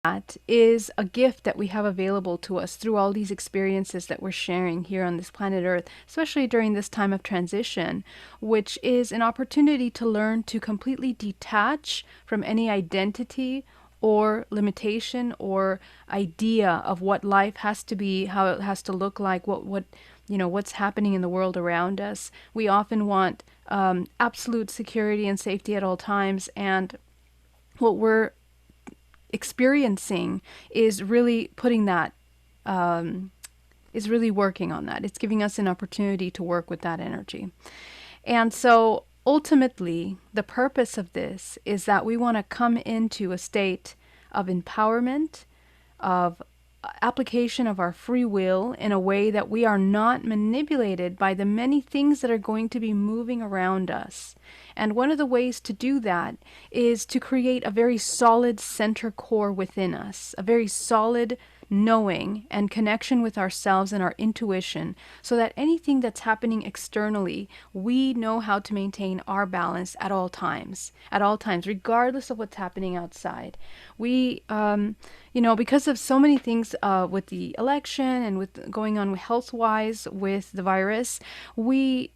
that is a gift that we have available to us through all these experiences that we're sharing here on this planet Earth, especially during this time of transition, which is an opportunity to learn to completely detach from any identity or limitation or idea of what life has to be, how it has to look like, what's happening in the world around us. We often want absolute security and safety at all times, and what we're experiencing is really putting that, is really working on that. It's giving us an opportunity to work with that energy. And so ultimately, the purpose of this is that we want to come into a state of empowerment, of application of our free will in a way that we are not manipulated by the many things that are going to be moving around us. And one of the ways to do that is to create a very solid center core within us, a very solid knowing and connection with ourselves and our intuition, so that anything that's happening externally, we know how to maintain our balance at all times, regardless of what's happening outside. We, because of so many things with the election and with going on health-wise with the virus, we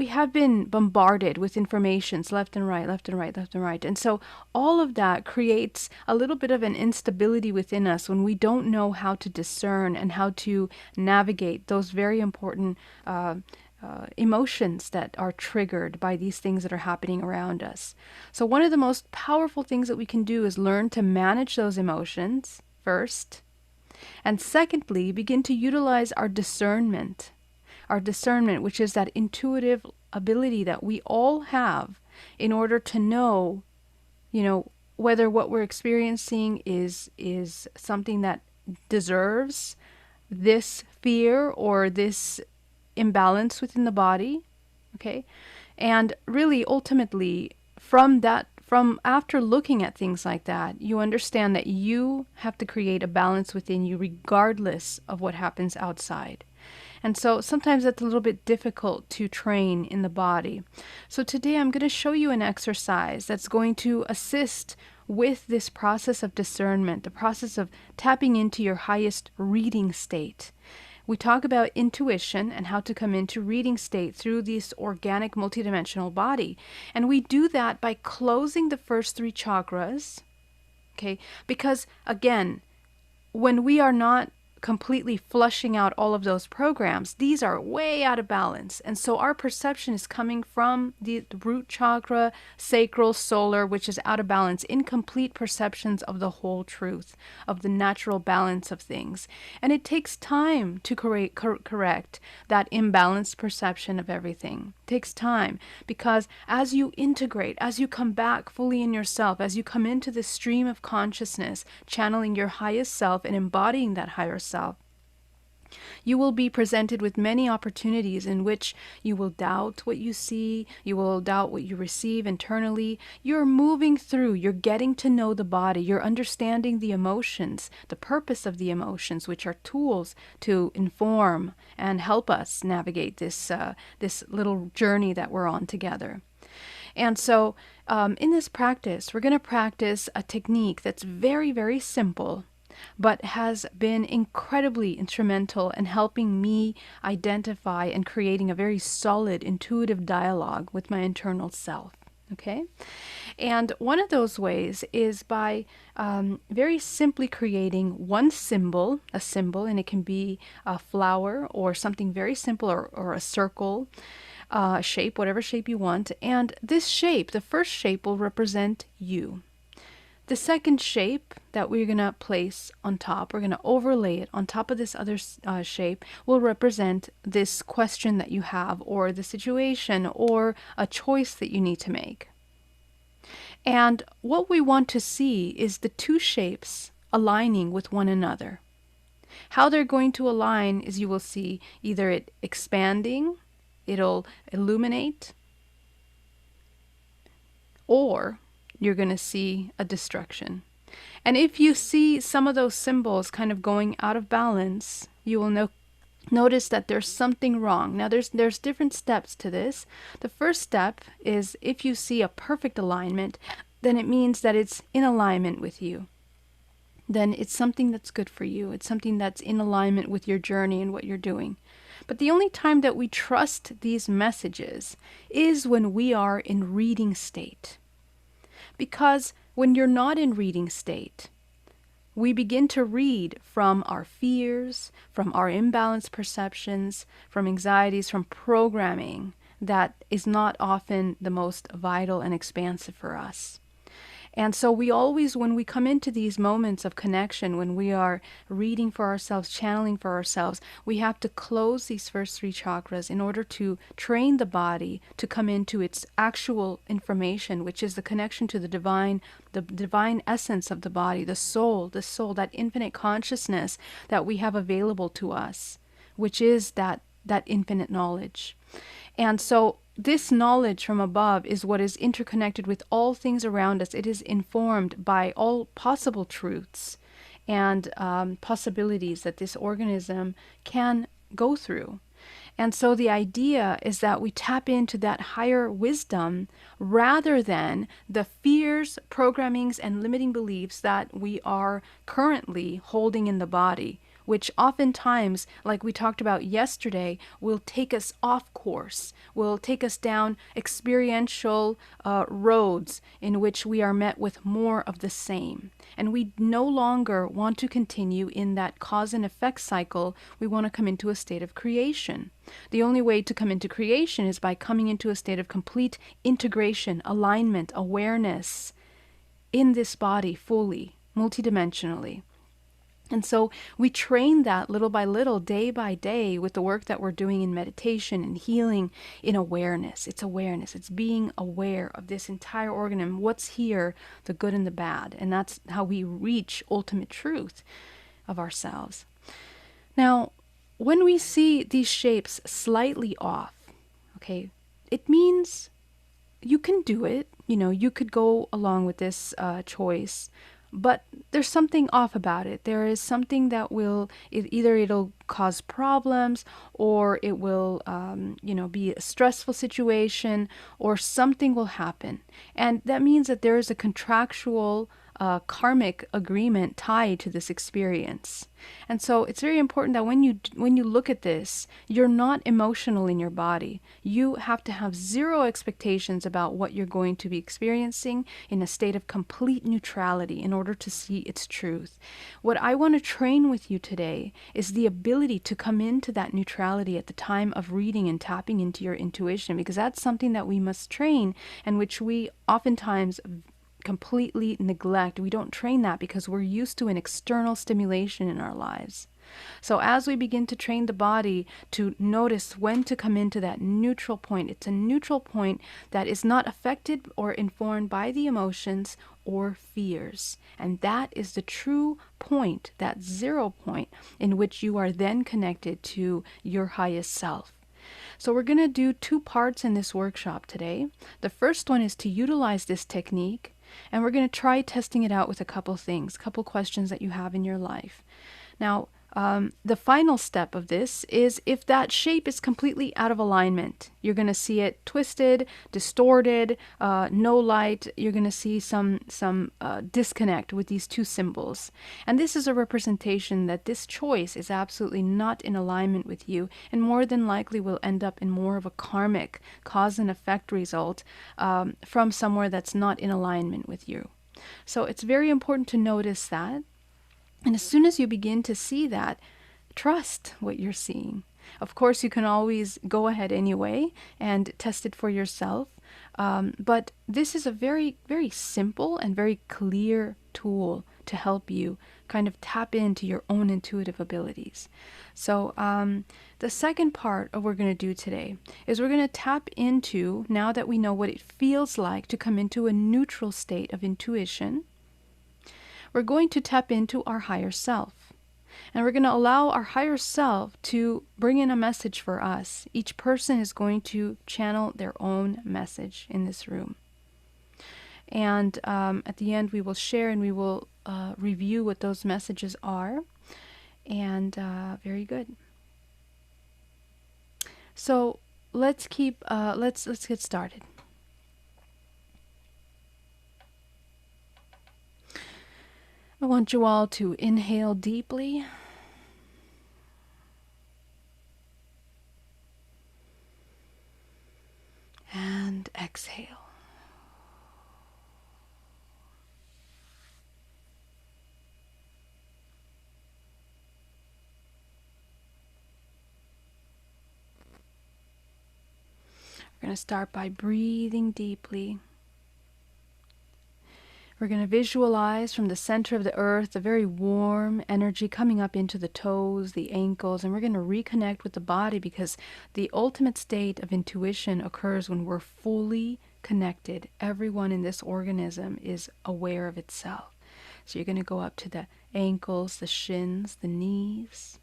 have been bombarded with informations left and right, left and right, left and right. And so all of that creates a little bit of an instability within us when we don't know how to discern and how to navigate those very important emotions that are triggered by these things that are happening around us. So one of the most powerful things that we can do is learn to manage those emotions first. And secondly, begin to utilize our discernment, which is that intuitive ability that we all have in order to know, whether what we're experiencing is something that deserves this fear or this imbalance within the body. Okay. And really, ultimately, from after looking at things like that, you understand that you have to create a balance within you regardless of what happens outside. And so sometimes that's a little bit difficult to train in the body. So today I'm going to show you an exercise that's going to assist with this process of discernment, the process of tapping into your highest reading state. We talk about intuition and how to come into reading state through this organic multidimensional body. And we do that by closing the first 3 chakras, okay? Because again, when we are not completely flushing out all of those programs, these are way out of balance. And so our perception is coming from the root chakra, sacral, solar, which is out of balance, incomplete perceptions of the whole truth, of the natural balance of things. And it takes time to correct that imbalanced perception of everything. It takes time, because as you integrate, as you come back fully in yourself, as you come into this stream of consciousness, channeling your highest self and embodying that higher self, you will be presented with many opportunities in which you will doubt what you see, you will doubt what you receive internally. You're moving through, you're getting to know the body, you're understanding the emotions, the purpose of the emotions, which are tools to inform and help us navigate this little journey that we're on together. And so in this practice, we're going to practice a technique that's very, very simple, but has been incredibly instrumental in helping me identify and creating a very solid intuitive dialogue with my internal self. Okay? And one of those ways is by very simply creating one symbol, and it can be a flower or something very simple, or a circle, shape, whatever shape you want. And this shape, the first shape, will represent you. The second shape that we're going to place on top, we're going to overlay it on top of this other shape, will represent this question that you have, or the situation, or a choice that you need to make. And what we want to see is the 2 shapes aligning with one another. How they're going to align is, you will see either it expanding, it'll illuminate, or you're going to see a destruction. And if you see some of those symbols kind of going out of balance, you will notice that there's something wrong. Now there's different steps to this. The first step is, if you see a perfect alignment, then it means that it's in alignment with you. then it's something that's good for you. It's something that's in alignment with your journey and what you're doing. But the only time that we trust these messages is when we are in reading state. Because when you're not in reading state, we begin to read from our fears, from our imbalanced perceptions, from anxieties, from programming that is not often the most vital and expansive for us. And so we always, when we come into these moments of connection, when we are reading for ourselves, channeling for ourselves, we have to close these first three chakras in order to train the body to come into its actual information, which is the connection to the divine essence of the body, the soul, that infinite consciousness that we have available to us, which is that infinite knowledge. And so this knowledge from above is what is interconnected with all things around us. It is informed by all possible truths and possibilities that this organism can go through. And so the idea is that we tap into that higher wisdom rather than the fears, programmings, and limiting beliefs that we are currently holding in the body, which oftentimes, like we talked about yesterday, will take us off course, will take us down experiential roads in which we are met with more of the same. And we no longer want to continue in that cause and effect cycle. We want to come into a state of creation. The only way to come into creation is by coming into a state of complete integration, alignment, awareness in this body fully, multidimensionally. And so we train that little by little, day by day, with the work that we're doing in meditation and healing, in awareness. It's awareness. It's being aware of this entire organism, what's here, the good and the bad. And that's how we reach ultimate truth of ourselves. Now, when we see these shapes slightly off, okay, it means you can do it. You know, you could go along with this choice. But there's something off about it. There is something that either it'll cause problems, or it will, be a stressful situation, or something will happen. And that means that there is a contractual karmic agreement tied to this experience. And so it's very important that when you look at this, you're not emotional in your body. You have to have zero expectations about what you're going to be experiencing, in a state of complete neutrality, in order to see its truth. What I want to train with you today is the ability to come into that neutrality at the time of reading and tapping into your intuition, because that's something that we must train, and which we oftentimes completely neglect. We don't train that because we're used to an external stimulation in our lives. So as we begin to train the body to notice when to come into that neutral point, it's a neutral point that is not affected or informed by the emotions or fears. And that is the true point, that 0 point, in which you are then connected to your highest self. So we're going to do 2 parts in this workshop today. The first one is to utilize this technique, and we're going to try testing it out with a couple questions that you have in your life. Now, the final step of this is if that shape is completely out of alignment. You're going to see it twisted, distorted, no light. You're going to see some disconnect with these 2 symbols. And this is a representation that this choice is absolutely not in alignment with you, and more than likely will end up in more of a karmic cause and effect result from somewhere that's not in alignment with you. So it's very important to notice that. And as soon as you begin to see that, trust what you're seeing. Of course, you can always go ahead anyway and test it for yourself. But this is a very, very simple and very clear tool to help you kind of tap into your own intuitive abilities. So the second part of what we're going to do today is we're going to tap into, now that we know what it feels like to come into a neutral state of intuition, we're going to tap into our higher self. And we're going to allow our higher self to bring in a message for us. Each person is going to channel their own message in this room. And at the end, we will share and we will review what those messages are. And very good. So let's get started. I want you all to inhale deeply and exhale. We're going to start by breathing deeply. We're going to visualize from the center of the earth a very warm energy coming up into the toes, the ankles, and we're going to reconnect with the body, because the ultimate state of intuition occurs when we're fully connected. Everyone in this organism is aware of itself. So you're going to go up to the ankles, the shins, the knees.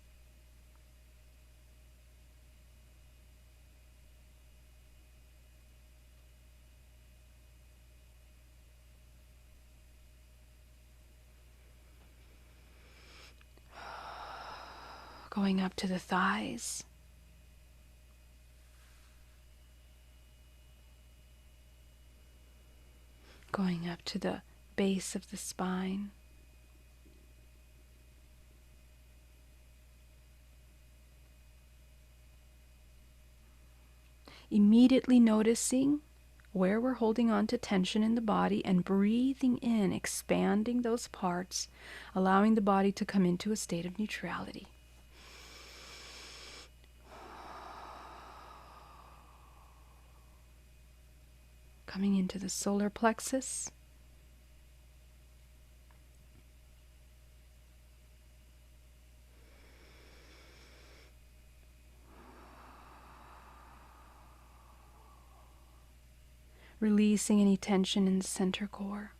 Going up to the thighs. Going up to the base of the spine. Immediately noticing where we're holding on to tension in the body and breathing in, expanding those parts, allowing the body to come into a state of neutrality. Coming into the solar plexus. Releasing any tension in the center core.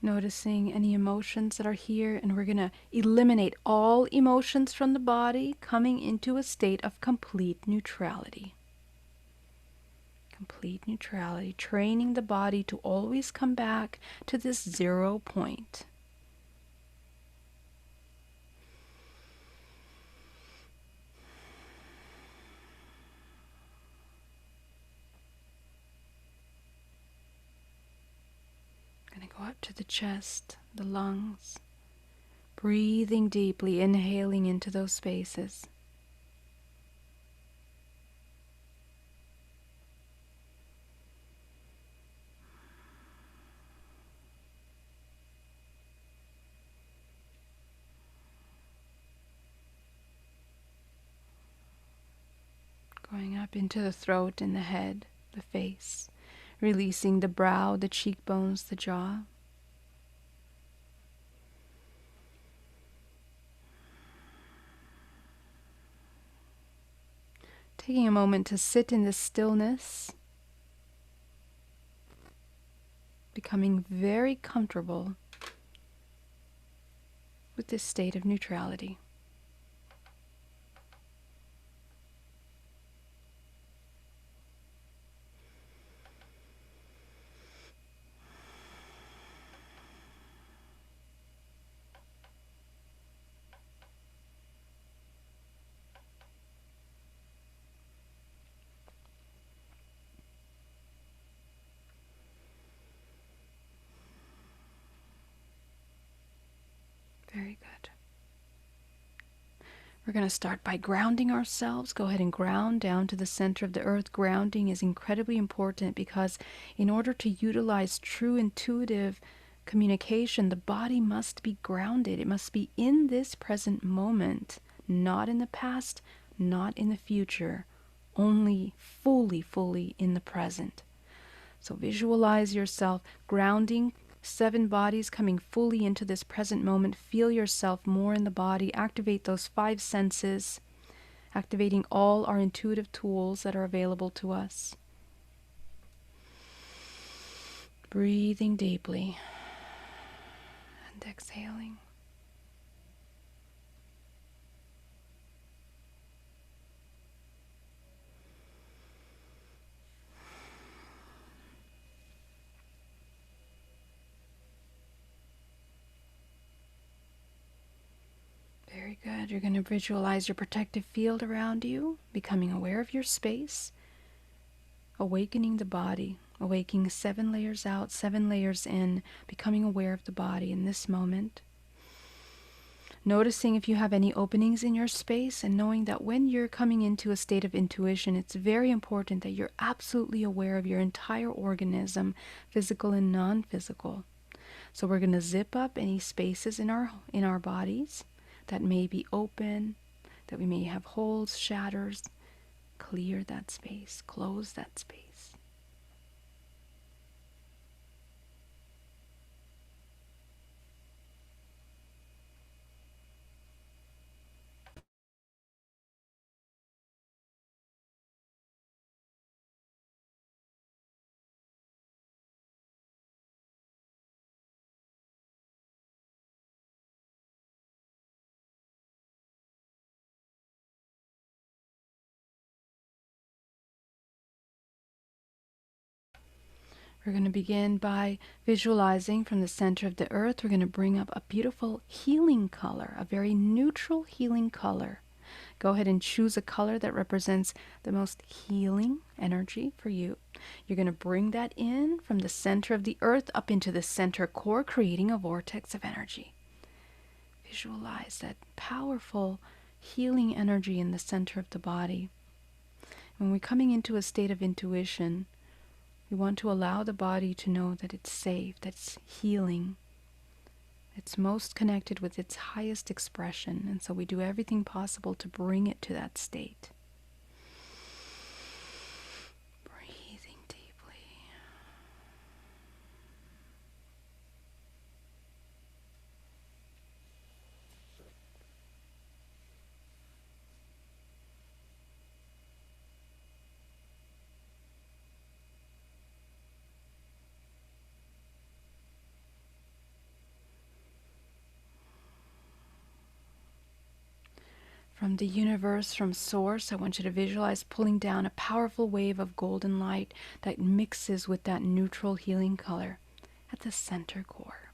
Noticing any emotions that are here, and we're going to eliminate all emotions from the body, coming into a state of complete neutrality. Complete neutrality, training the body to always come back to this 0 point. Going to go up to the chest, the lungs, breathing deeply, inhaling into those spaces. Going up into the throat and the head, the face, releasing the brow, the cheekbones, the jaw. Taking a moment to sit in this stillness, becoming very comfortable with this state of neutrality. Very good. We're going to start by grounding ourselves. Go ahead and ground down to the center of the earth. Grounding is incredibly important because in order to utilize true intuitive communication, the body must be grounded. It must be in this present moment, not in the past, not in the future, only fully in the present. So visualize yourself grounding, 7 bodies coming fully into this present moment. Feel yourself more in the body. Activate those 5 senses, activating all our intuitive tools that are available to us. Breathing deeply and exhaling. Very Good. You're going to visualize your protective field around you, becoming aware of your space, awakening the body, awakening 7 layers out, 7 layers in, becoming aware of the body in this moment. Noticing if you have any openings in your space, and knowing that when you're coming into a state of intuition, it's very important that you're absolutely aware of your entire organism, physical and non-physical. So we're going to zip up any spaces in our bodies that may be open, that we may have holes, shatters. Clear that space, close that space. We're going to begin by visualizing from the center of the earth. We're going to bring up a beautiful healing color, a very neutral healing color. Go ahead and choose a color that represents the most healing energy for you. You're going to bring that in from the center of the earth up into the center core, creating a vortex of energy. Visualize that powerful healing energy in the center of the body. When we're coming into a state of intuition, we want to allow the body to know that it's safe, that it's healing. It's most connected with its highest expression, and so we do everything possible to bring it to that state. Breathing deeply. From the universe, from source, I want you to visualize pulling down a powerful wave of golden light that mixes with that neutral healing color at the center core.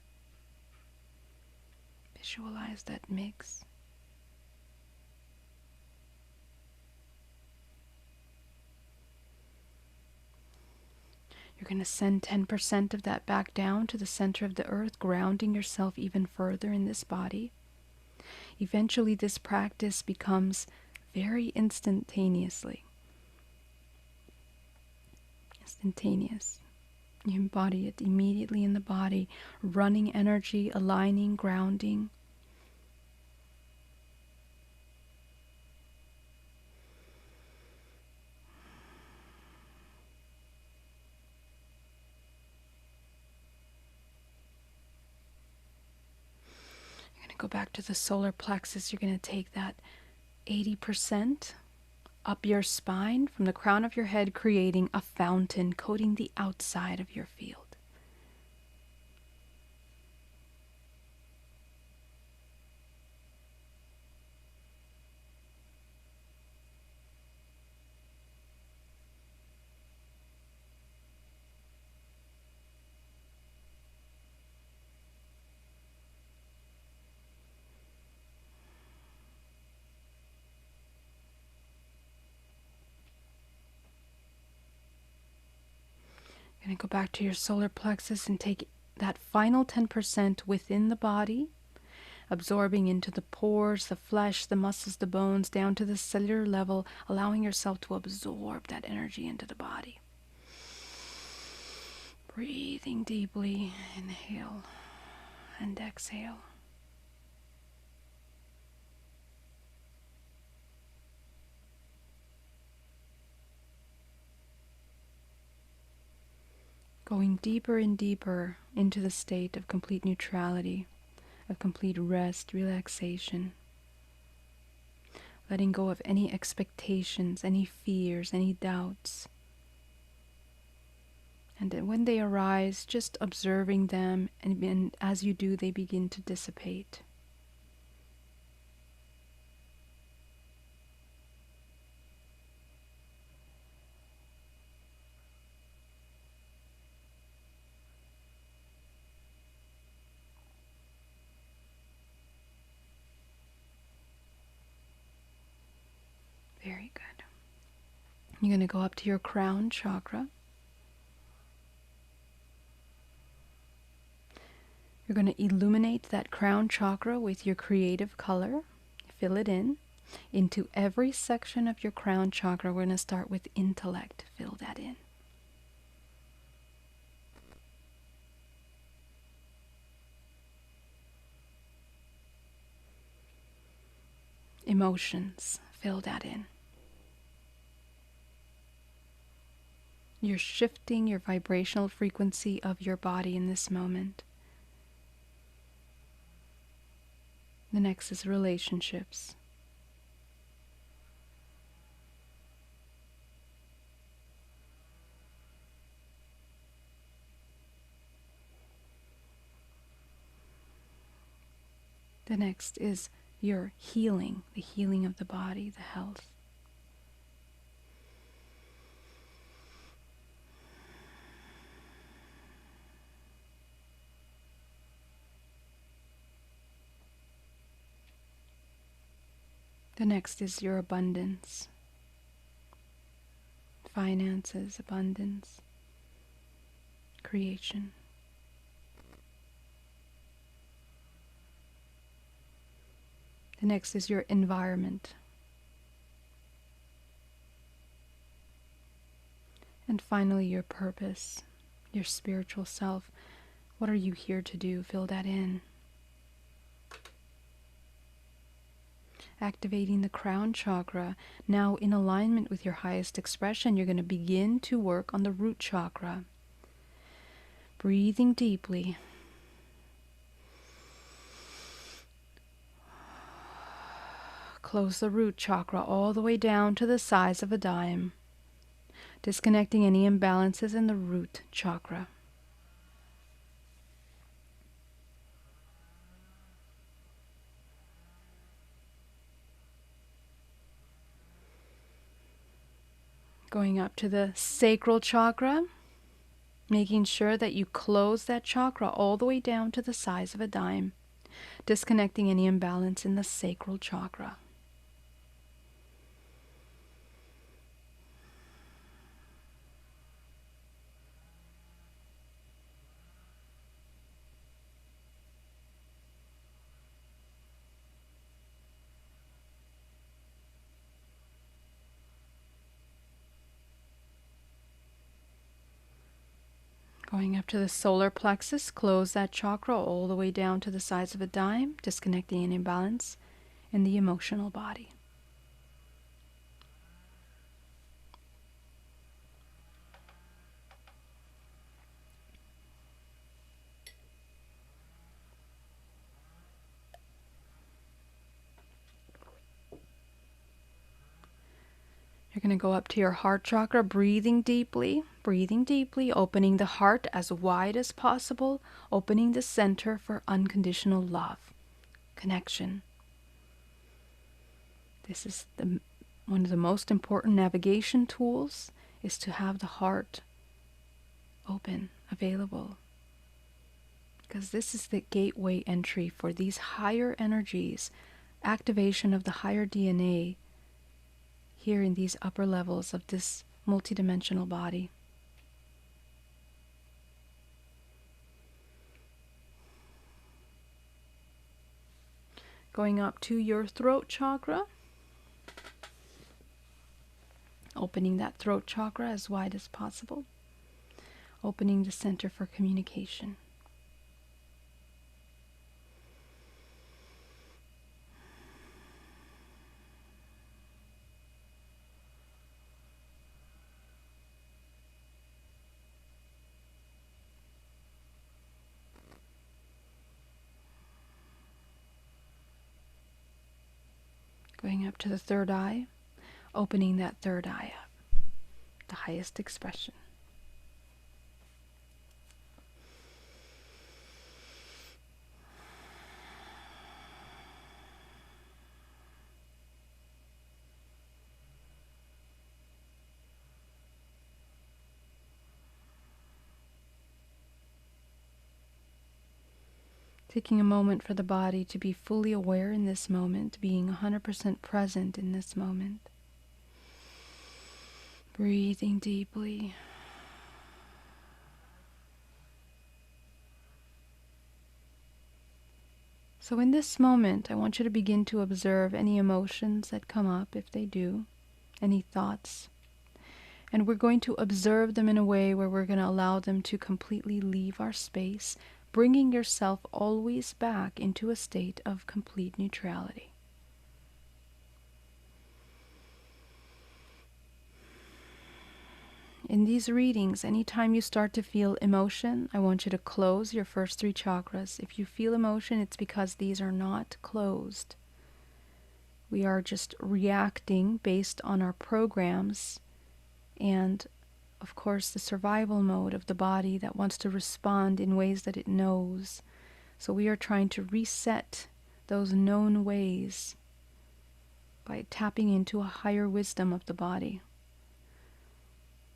Visualize that mix. You're going to send 10% of that back down to the center of the earth, grounding yourself even further in this body. Eventually, this practice becomes very instantaneous. You embody it immediately in the body, running energy, aligning, grounding. You're going to go back to the solar plexus. You're going to take that 80% up your spine from the crown of your head, creating a fountain, coating the outside of your field. You're going to go back to your solar plexus and take that final 10% within the body, absorbing into the pores, the flesh, the muscles, the bones, down to the cellular level, allowing yourself to absorb that energy into the body. Breathing deeply, inhale and exhale. Going deeper and deeper into the state of complete neutrality, of complete rest, relaxation. Letting go of any expectations, any fears, any doubts. And then when they arise, just observing them, and as you do, they begin to dissipate. You're going to go up to your crown chakra. You're going to illuminate that crown chakra with your creative color. Fill it in. Into every section of your crown chakra, we're going to start with intellect. Fill that in. Emotions. Fill that in. You're shifting your vibrational frequency of your body in this moment. The next is relationships. The next is your healing, the healing of the body, the health. The next is your abundance, finances, abundance, creation. The next is your environment. And finally, your purpose, your spiritual self. What are you here to do? Fill that in. Activating the crown chakra. Now, in alignment with your highest expression, you're going to begin to work on the root chakra. Breathing deeply. Close the root chakra all the way down to the size of a dime, disconnecting any imbalances in the root chakra. Going up to the sacral chakra, making sure that you close that chakra all the way down to the size of a dime, disconnecting any imbalance in the sacral chakra. Going up to the solar plexus, close that chakra all the way down to the size of a dime, disconnecting an imbalance in the emotional body. You're going to go up to your heart chakra, breathing deeply, opening the heart as wide as possible, opening the center for unconditional love, connection. This is one of the most important navigation tools, is to have the heart open, available. Because this is the gateway entry for these higher energies, activation of the higher DNA, here in these upper levels of this multidimensional body. Going up to your throat chakra, opening that throat chakra as wide as possible, opening the center for communication. Going up to the third eye, opening that third eye up, the highest expression. Taking a moment for the body to be fully aware in this moment, being 100% present in this moment. Breathing deeply. So in this moment, I want you to begin to observe any emotions that come up, if they do, any thoughts. And we're going to observe them in a way where we're going to allow them to completely leave our space, bringing yourself always back into a state of complete neutrality. In these readings, anytime you start to feel emotion, I want you to close your first 3 chakras. If you feel emotion, it's because these are not closed. We are just reacting based on our programs and, of course, the survival mode of the body that wants to respond in ways that it knows. So we are trying to reset those known ways by tapping into a higher wisdom of the body.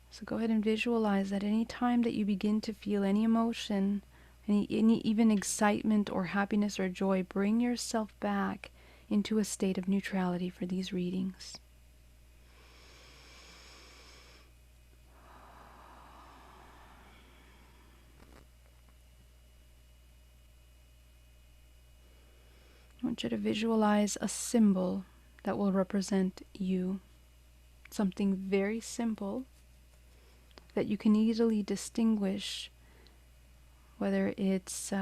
So go ahead and visualize that any time that you begin to feel any emotion, any even excitement or happiness or joy, bring yourself back into a state of neutrality for these readings. I want you to visualize a symbol that will represent you. Something very simple that you can easily distinguish whether it's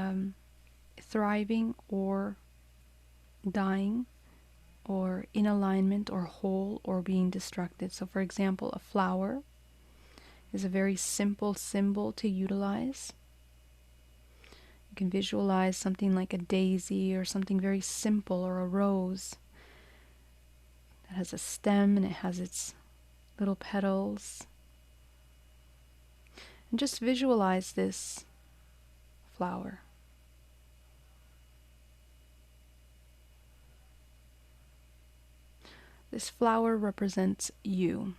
thriving or dying, or in alignment or whole or being destructive. So for example, a flower is a very simple symbol to utilize. You can visualize something like a daisy or something very simple, or a rose that has a stem and it has its little petals. And just visualize this flower. This flower represents you.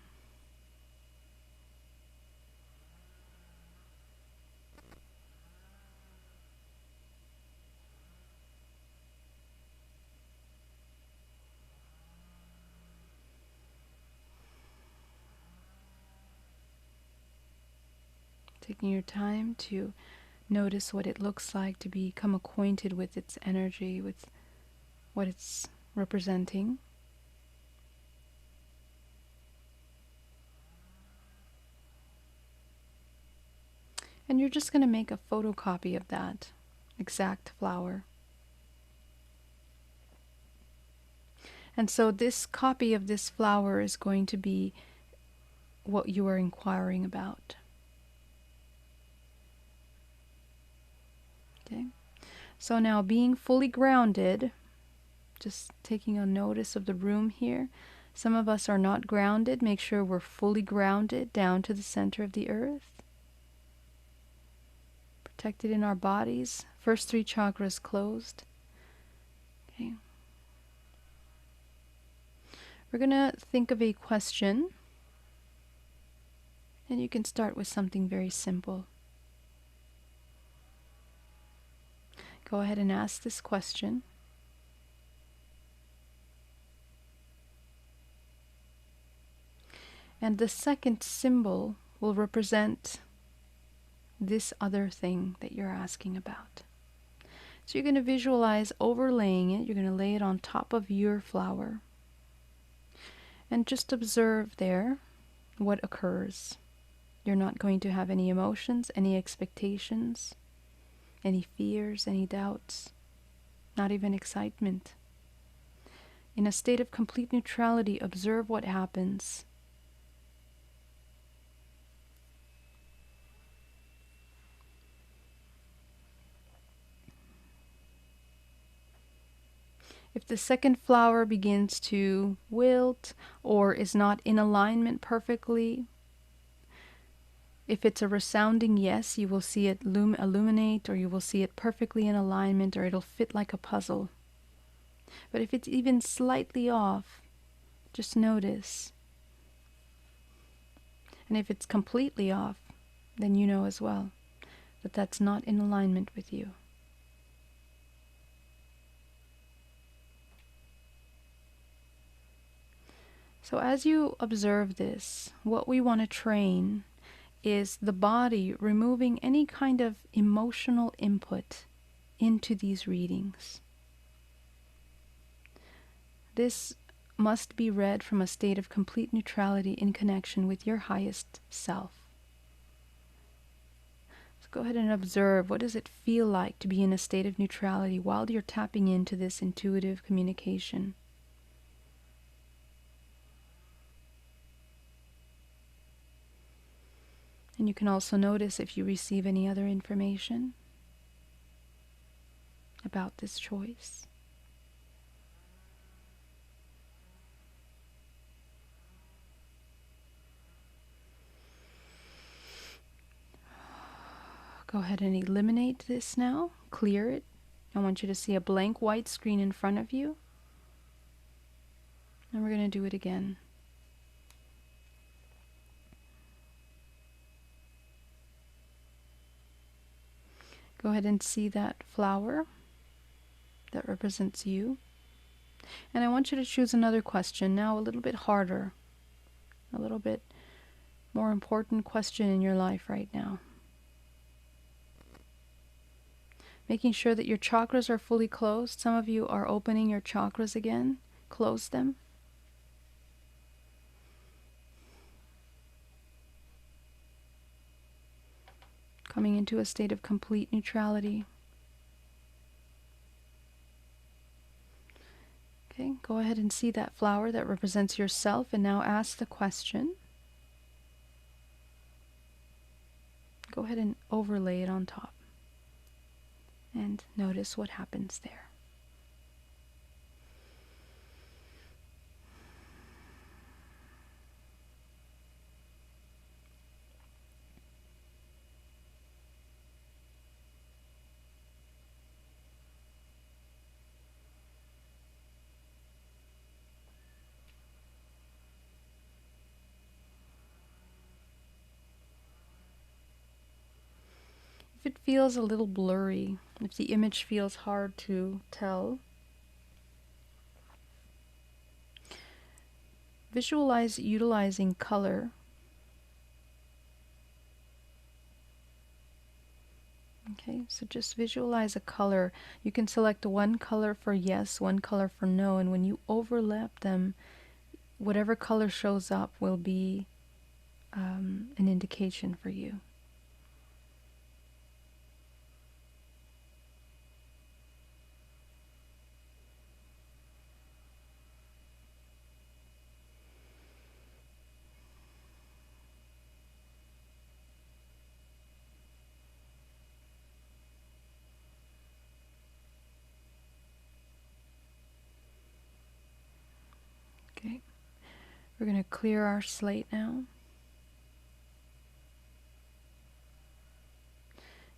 Taking your time to notice what it looks like, to become acquainted with its energy, with what it's representing. And you're just going to make a photocopy of that exact flower. And so this copy of this flower is going to be what you are inquiring about. Okay? So now, being fully grounded, just taking a notice of the room here. Some of us are not grounded. Make sure we're fully grounded down to the center of the earth. Protected in our bodies. First 3 chakras closed. Okay. We're going to think of a question. And you can start with something very simple. Go ahead and ask this question. And the second symbol will represent this other thing that you're asking about. So you're going to visualize overlaying it. You're going to lay it on top of your flower. And just observe there what occurs. You're not going to have any emotions, any expectations, any fears, any doubts, not even excitement. In a state of complete neutrality, observe what happens. If the second flower begins to wilt or is not in alignment perfectly, if it's a resounding yes, you will see it illuminate, or you will see it perfectly in alignment, or it'll fit like a puzzle. But if it's even slightly off, just notice. And if it's completely off, then you know as well that that's not in alignment with you. So as you observe this, what we want to train is the body removing any kind of emotional input into these readings. This must be read from a state of complete neutrality in connection with your highest self. So go ahead and observe, what does it feel like to be in a state of neutrality while you're tapping into this intuitive communication? And you can also notice if you receive any other information about this choice. Go ahead and eliminate this now. Clear it. I want you to see a blank white screen in front of you. And we're going to do it again. Go ahead and see that flower that represents you. And I want you to choose another question now, a little bit harder, a little bit more important question in your life right now. Making sure that your chakras are fully closed. Some of you are opening your chakras again. Close them. Coming into a state of complete neutrality. Okay, go ahead and see that flower that represents yourself, and now ask the question. Go ahead and overlay it on top. And notice what happens there. If it feels a little blurry, if the image feels hard to tell, visualize utilizing color. Okay, so just visualize a color. You can select one color for yes, one color for no, and when you overlap them, whatever color shows up will be an indication for you. Okay, we're going to clear our slate now.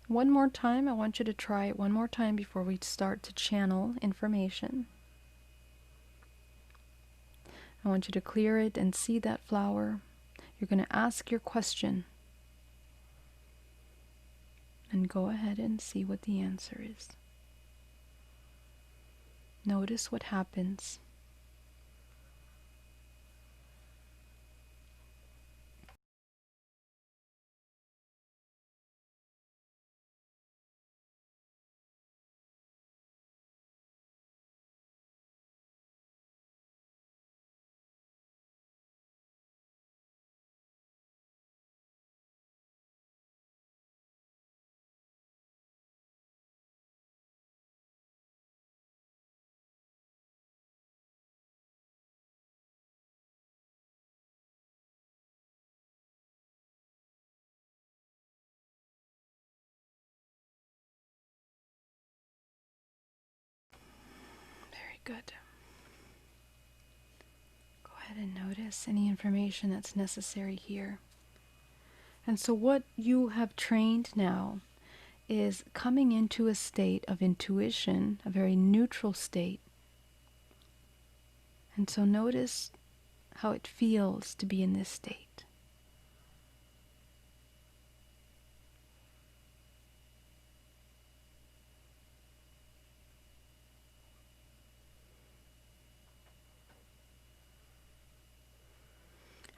One more time, I want you to try it one more time before we start to channel information. I want you to clear it and see that flower. You're going to ask your question. And go ahead and see what the answer is. Notice what happens. Very good. Go ahead and notice any information that's necessary here. And so what you have trained now is coming into a state of intuition, a very neutral state. And so notice how it feels to be in this state.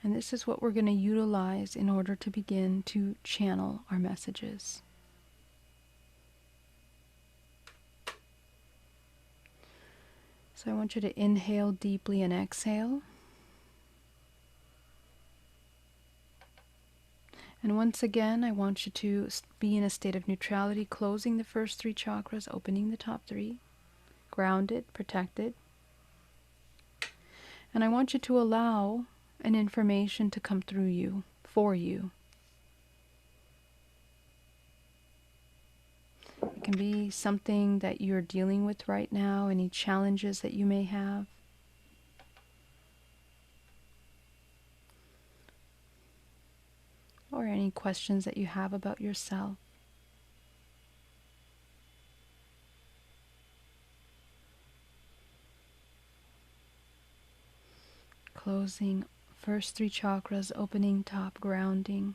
And this is what we're going to utilize in order to begin to channel our messages. So I want you to inhale deeply and exhale. And once again, I want you to be in a state of neutrality, closing the first 3 chakras, opening the top 3, grounded, protected. And I want you to allow an information to come through you, for you. It can be something that you're dealing with right now, any challenges that you may have. Or any questions that you have about yourself. Closing first 3 chakras, opening top, grounding,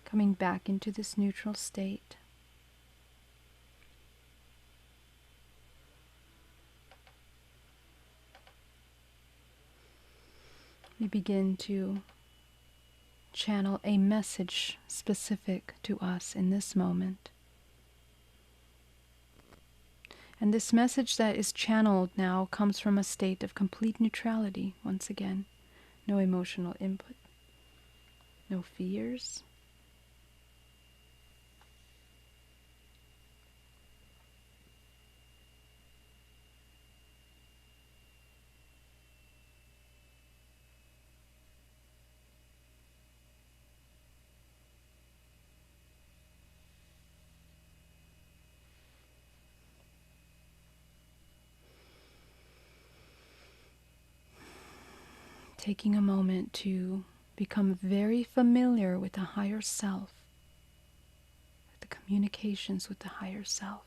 coming back into this neutral state. We begin to channel a message specific to us in this moment. And this message that is channeled now comes from a state of complete neutrality, once again. No emotional input, no fears. Taking a moment to become very familiar with the higher self, with the communications with the higher self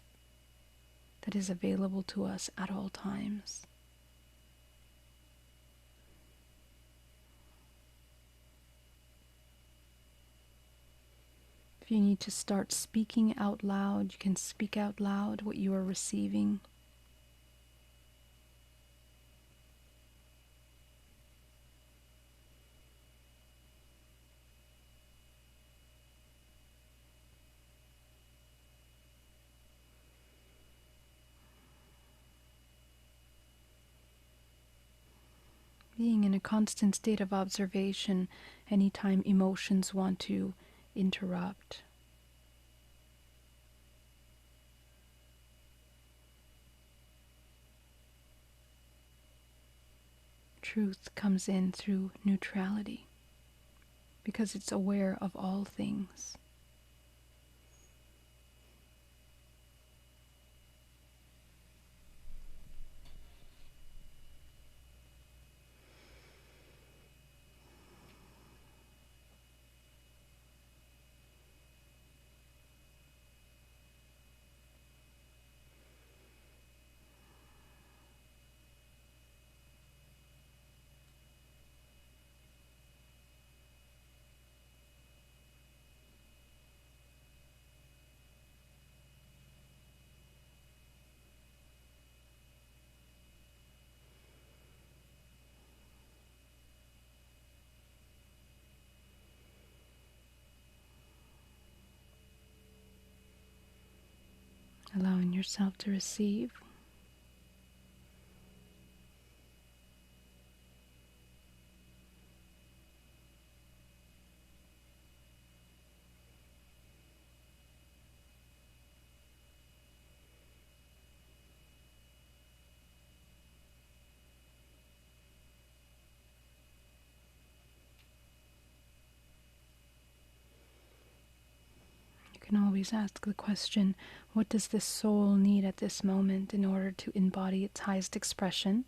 that is available to us at all times. If you need to start speaking out loud, you can speak out loud what you are receiving. Being in a constant state of observation anytime emotions want to interrupt. Truth comes in through neutrality because it's aware of all things. Allowing yourself to receive. You can always ask the question, what does this soul need at this moment in order to embody its highest expression?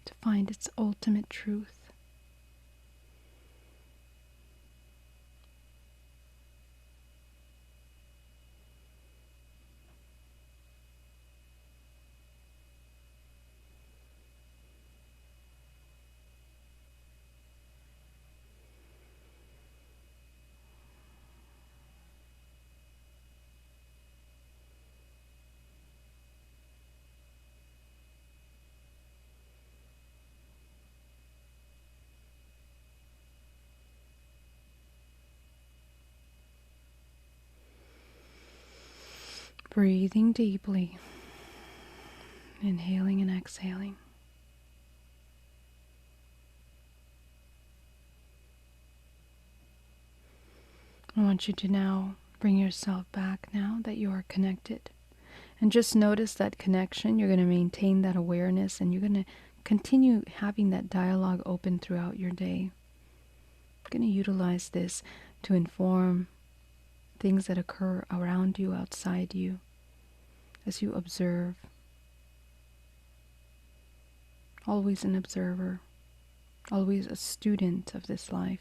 To find its ultimate truth. Breathing deeply, inhaling and exhaling. I want you to now bring yourself back now that you are connected. And just notice that connection. You're going to maintain that awareness, and you're going to continue having that dialogue open throughout your day. You're going to utilize this to inform things that occur around you, outside you, as you observe. Always an observer, always a student of this life.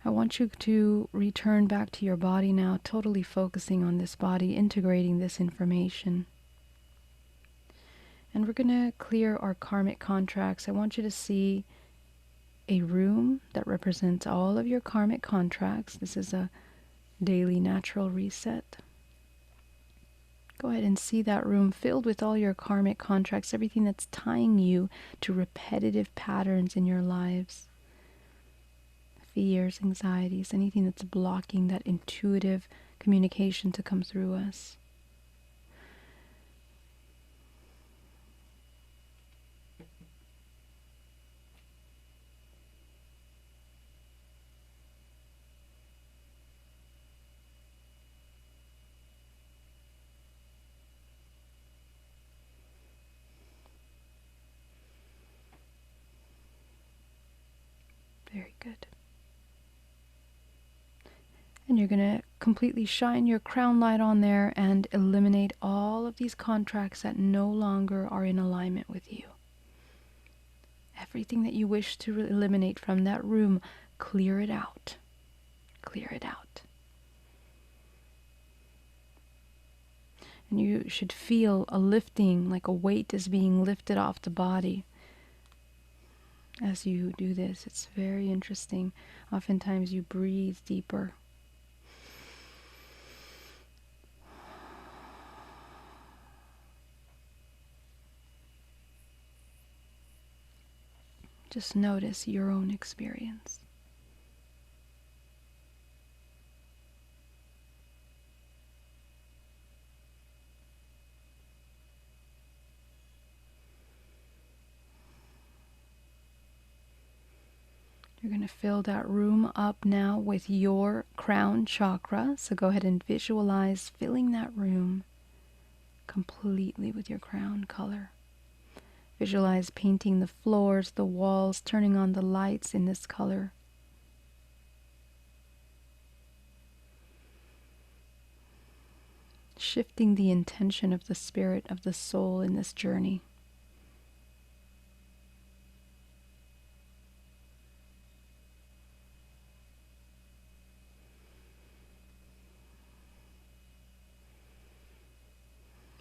I want you to return back to your body now, totally focusing on this body, integrating this information. And we're going to clear our karmic contracts. I want you to see a room that represents all of your karmic contracts. This is a daily natural reset. Go ahead and see that room filled with all your karmic contracts, everything that's tying you to repetitive patterns in your lives. Fears, anxieties, anything that's blocking that intuitive communication to come through us. Very good. And you're going to completely shine your crown light on there and eliminate all of these contracts that no longer are in alignment with you. Everything that you wish to eliminate from that room, clear it out. Clear it out. And you should feel a lifting, like a weight is being lifted off the body. As you do this, it's very interesting. Oftentimes you breathe deeper. Just notice your own experience. You're going to fill that room up now with your crown chakra. So go ahead and visualize filling that room completely with your crown color. Visualize painting the floors, the walls, turning on the lights in this color. Shifting the intention of the spirit of the soul in this journey.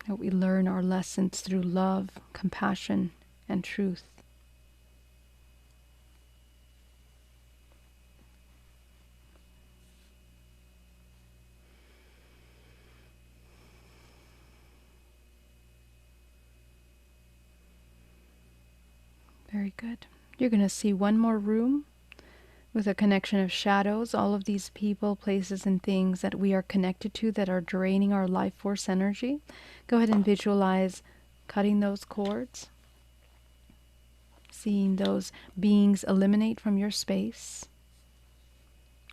That we learn our lessons through love, compassion, and truth. Very good. You're going to see one more room with a connection of shadows, all of these people, places, and things that we are connected to that are draining our life force energy. Go ahead and visualize cutting those cords, seeing those beings eliminate from your space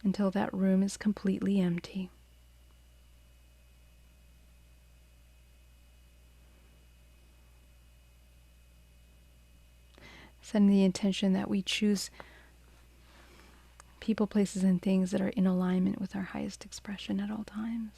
until that room is completely empty. Setting the intention that we choose people, places, and things that are in alignment with our highest expression at all times.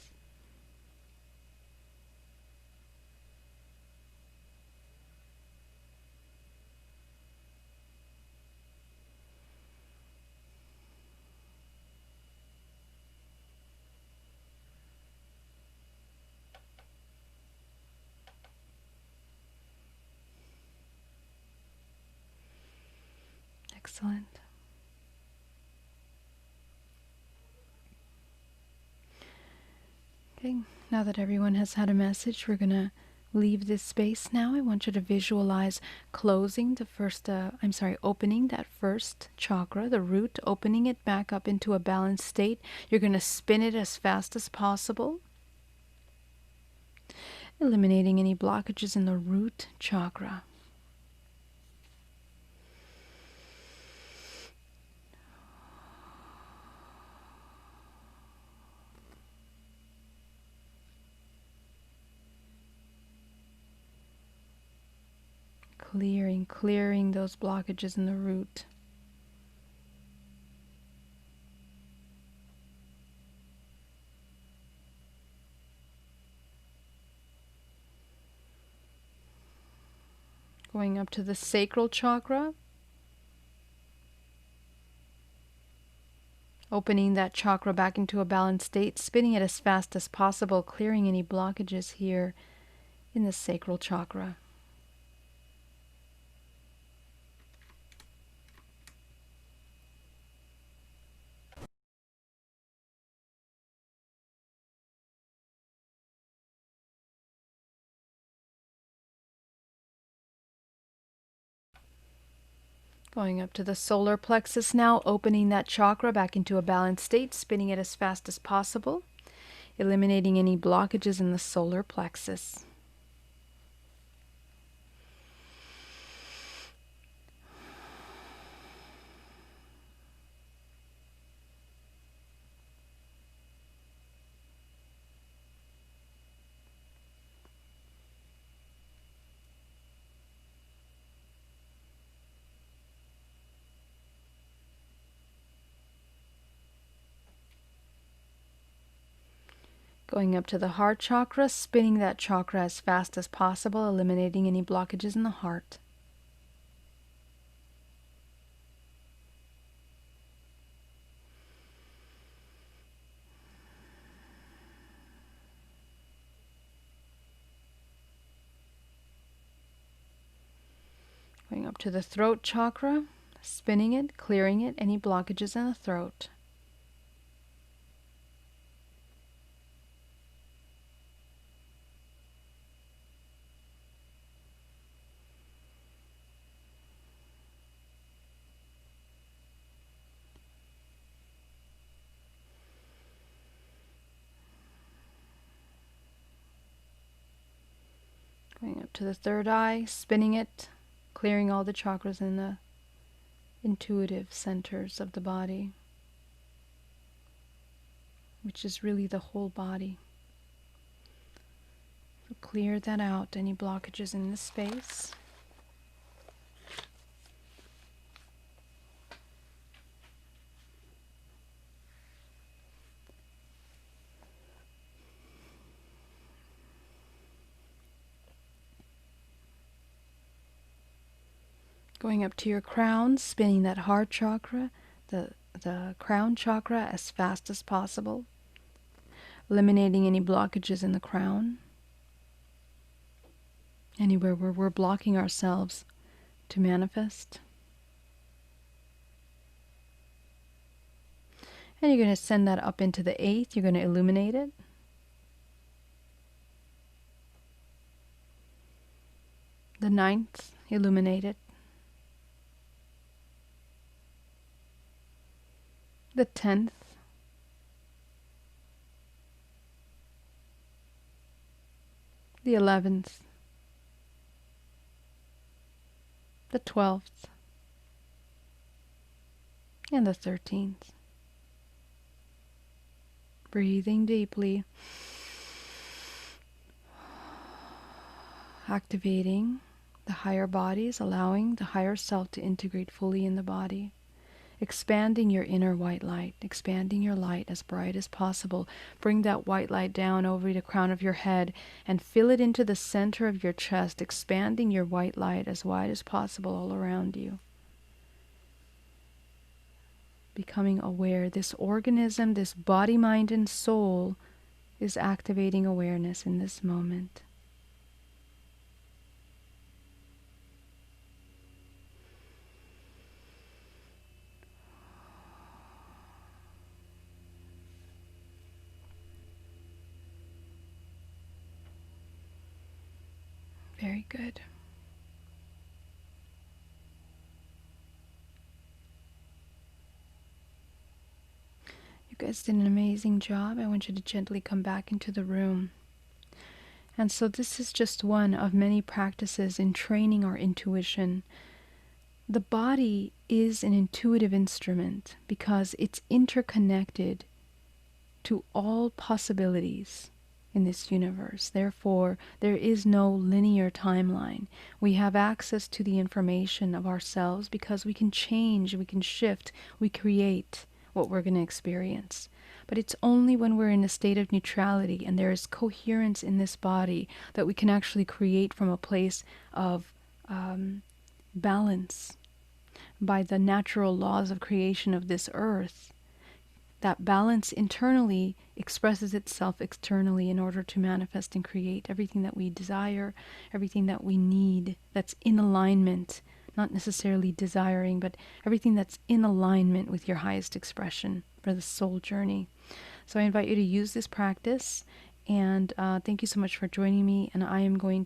Excellent. Okay, now that everyone has had a message, we're going to leave this space now. I want you to visualize closing the first, opening that first chakra, the root, opening it back up into a balanced state. You're going to spin it as fast as possible. eliminating any blockages in the root chakra. Clearing those blockages in the root. Going up to the sacral chakra. Opening that chakra back into a balanced state, spinning it as fast as possible, clearing any blockages here in the sacral chakra. Going up to the solar plexus now, opening that chakra back into a balanced state, spinning it as fast as possible, eliminating any blockages in the solar plexus. Going up to the heart chakra, spinning that chakra as fast as possible, eliminating any blockages in the heart. Going up to the throat chakra, spinning it, clearing it, any blockages in the throat. Going up to the third eye, spinning it, clearing all the chakras in the intuitive centers of the body, which is really the whole body. So clear that out, any blockages in this space. Going up to your crown, spinning that heart chakra, the crown chakra as fast as possible, eliminating any blockages in the crown, anywhere where we're blocking ourselves to manifest. And you're going to send that up into the eighth. You're going to illuminate it. The ninth, illuminate it. The 10th, the 11th, the 12th, and the 13th. Breathing deeply, activating the higher bodies, allowing the higher self to integrate fully in the body. Expanding your inner white light, expanding your light as bright as possible. Bring that white light down over the crown of your head and fill it into the center of your chest, expanding your white light as wide as possible all around you. Becoming aware, this organism, this body, mind, and soul is activating awareness in this moment. Very good. You guys did an amazing job. I want you to gently come back into the room. And so this is just one of many practices in training our intuition. The body is an intuitive instrument because it's interconnected to all possibilities in this universe. Therefore, there is no linear timeline. We have access to the information of ourselves because we can change, we can shift, we create what we're going to experience. But it's only when we're in a state of neutrality and there is coherence in this body that we can actually create from a place of balance. By the natural laws of creation of this earth, that balance internally expresses itself externally in order to manifest and create everything that we desire, everything that we need, that's in alignment, not necessarily desiring, but everything that's in alignment with your highest expression for the soul journey. So I invite you to use this practice, and thank you so much for joining me, and I am going to